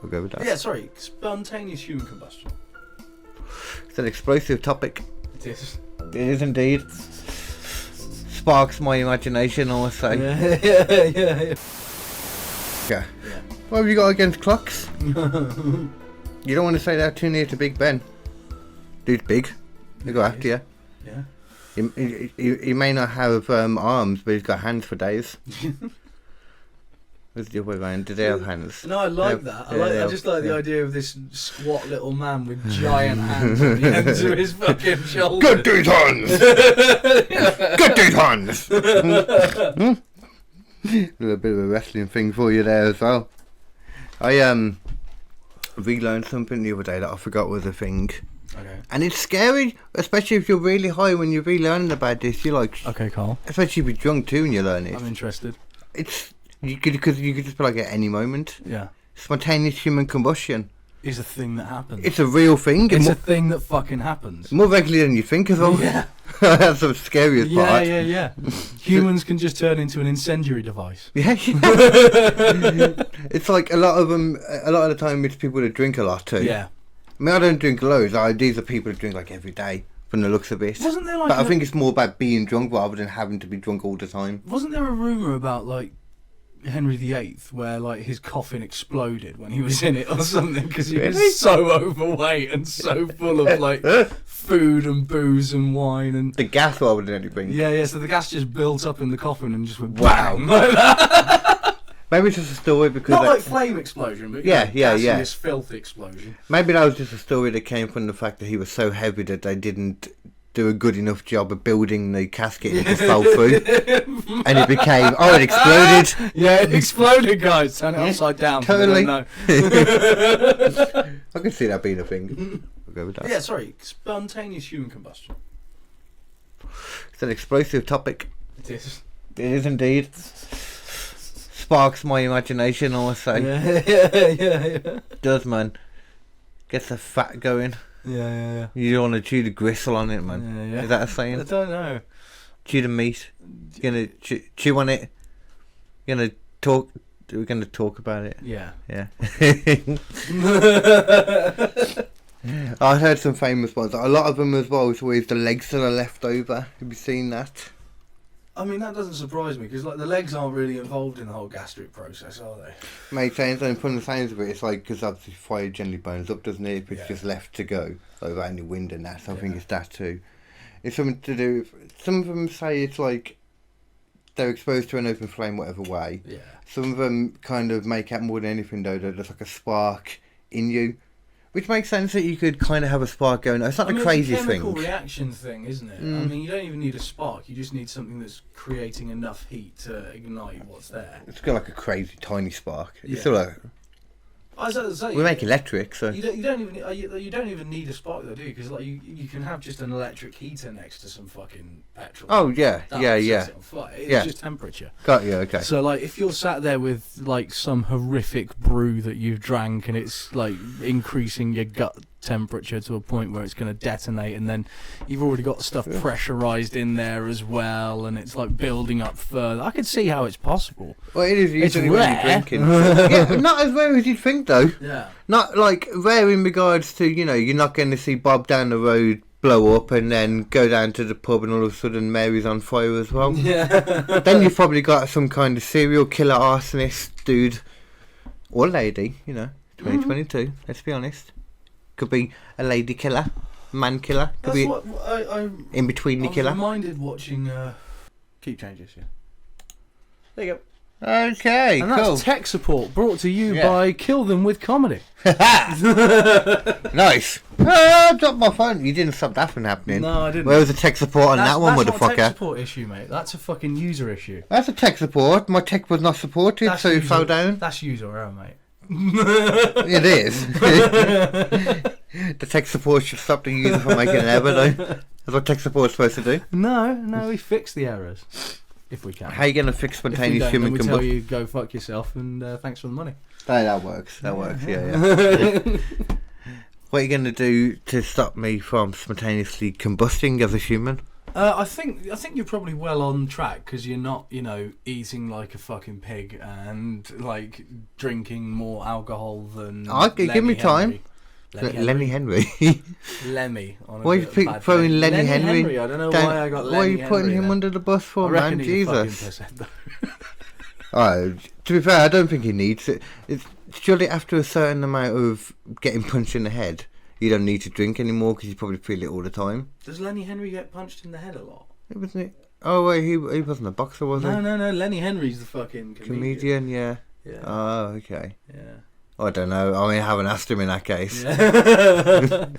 I'll go with that. Yeah, sorry, spontaneous human combustion. It's an explosive topic. It is. It is indeed. Sparks my imagination, I must say. Yeah. Yeah. What have you got against clocks? You don't want to say that too near to Big Ben. Dude's big. They go after you. Yeah. He may not have arms, but he's got hands for days. What's the other way around? Do they have hands? No, I like that. I just like the idea of this squat little man with giant hands on the ends of his fucking shoulders. Get these hands! Get these hands! A little bit of a wrestling thing for you there as well. I relearned something the other day that I forgot was a thing. Okay. And it's scary, especially if you're really high when you're relearning about this. You're like, okay, Carl. Especially if you're drunk too and you learn it. I'm interested. It's you could just be like at any moment. Yeah. Spontaneous human combustion is a thing that happens. It's a real thing. It's a thing that fucking happens. More regularly than you think as well. Yeah. That's the scariest part. Yeah. Humans can just turn into an incendiary device. Yeah. It's like a lot of the time it's people that drink a lot too. Yeah. I mean, I don't drink loads. These are people that drink like every day from the looks of it. Wasn't there like but I think it's more about being drunk rather than having to be drunk all the time. Wasn't there a rumour about like Henry VIII where like his coffin exploded when he was in it or something because he was so overweight and so full of like food and booze and wine and the gas rather than anything. Yeah. So the gas just built up in the coffin and just went wow. Like that. Maybe it's just a story because not like flame explosion, but gaseous filth explosion. Maybe that was just a story that came from the fact that he was so heavy that they didn't do a good enough job of building the casket and it just fell through. And it became, it exploded. Yeah, it exploded, guys. Turn it upside down. Totally. I can see that being a thing. I'll go with that. Yeah, sorry. Spontaneous human combustion. It's an explosive topic. It is. It is indeed. Sparks my imagination, I must say. Yeah. Does, man. Gets the fat going. Yeah. You don't want to chew the gristle on it, man. Yeah. Is that a saying? I don't know. Chew the meat. You're gonna chew on it. You're gonna talk. We're gonna talk about it. Yeah. I heard some famous ones. A lot of them as well. It's always the legs that are left over. Have you seen that? I mean, that doesn't surprise me because like the legs aren't really involved in the whole gastric process, are they? Makes sense. And from the sounds of it, it's like because obviously fire generally burns up, doesn't it? If it's Yeah. just left to go, like without any wind and that. So I think it's that too. It's something to do with. Some of them say it's like they're exposed to an open flame, whatever way. Yeah. Some of them kind of make out more than anything though that there's like a spark in you. Which makes sense that you could kind of have a spark going. It's not the craziest thing. It's a chemical reaction thing, isn't it? I mean, you don't even need a spark. You just need something that's creating enough heat to ignite what's there. It's got like a crazy tiny spark. Yeah. It's still like I was going to say, we make electric, so you don't even need a spark though, do you? Because like you can have just an electric heater next to some fucking petrol. Oh yeah. Sets it on fire. It's just temperature. Got you. Okay. So like if you're sat there with like some horrific brew that you've drank and it's like increasing your gut temperature to a point where it's going to detonate, and then you've already got stuff pressurized in there as well, and it's like building up further. I could see how it's possible. Well, it is usually when you're rare. drinking. Yeah, not as rare as you'd think though. Yeah. Not like rare in regards to, you're not going to see Bob down the road blow up and then go down to the pub and all of a sudden Mary's on fire as well. Yeah. Then you've probably got some kind of serial killer arsonist dude or lady, 2022, let's be honest. Could be a lady killer, man killer. Could be what I in between the killer. I was reminded watching Keep Changes, yeah. There you go. Okay, and cool. That's tech support brought to you by Kill Them With Comedy. Nice. I dropped my phone. You didn't stop that from happening. No, I didn't. Where was the tech support on that one, that's motherfucker? Not a tech support issue, mate. That's a fucking user issue. That's a tech support. My tech was not supported, so it fell down. That's user error, mate. It is. The tech support should stop the user from making an error, though. That's what tech support's supposed to do. No, we fix the errors if we can. How are you going to fix spontaneous human combustion? combustion? Tell you go fuck yourself and thanks for the money. That works. That works. Yeah. What are you going to do to stop me from spontaneously combusting as a human? I think you're probably well on track because you're not, eating like a fucking pig and like drinking more alcohol than. Okay, give me time. Lenny Henry. Lemmy. Why are you throwing Lenny Henry? I don't know why I got Lenny Henry. Why are you putting him under the bus for, man? Jesus. Alright, to be fair, I don't think he needs it. It's surely after a certain amount of getting punched in the head, you don't need to drink anymore because you probably feel it all the time. Does Lenny Henry get punched in the head a lot? Wasn't it? Oh wait, he wasn't a boxer, was he? No. Lenny Henry's the fucking comedian. Yeah. Oh, okay. Yeah. I don't know. I haven't asked him in that case. Yeah.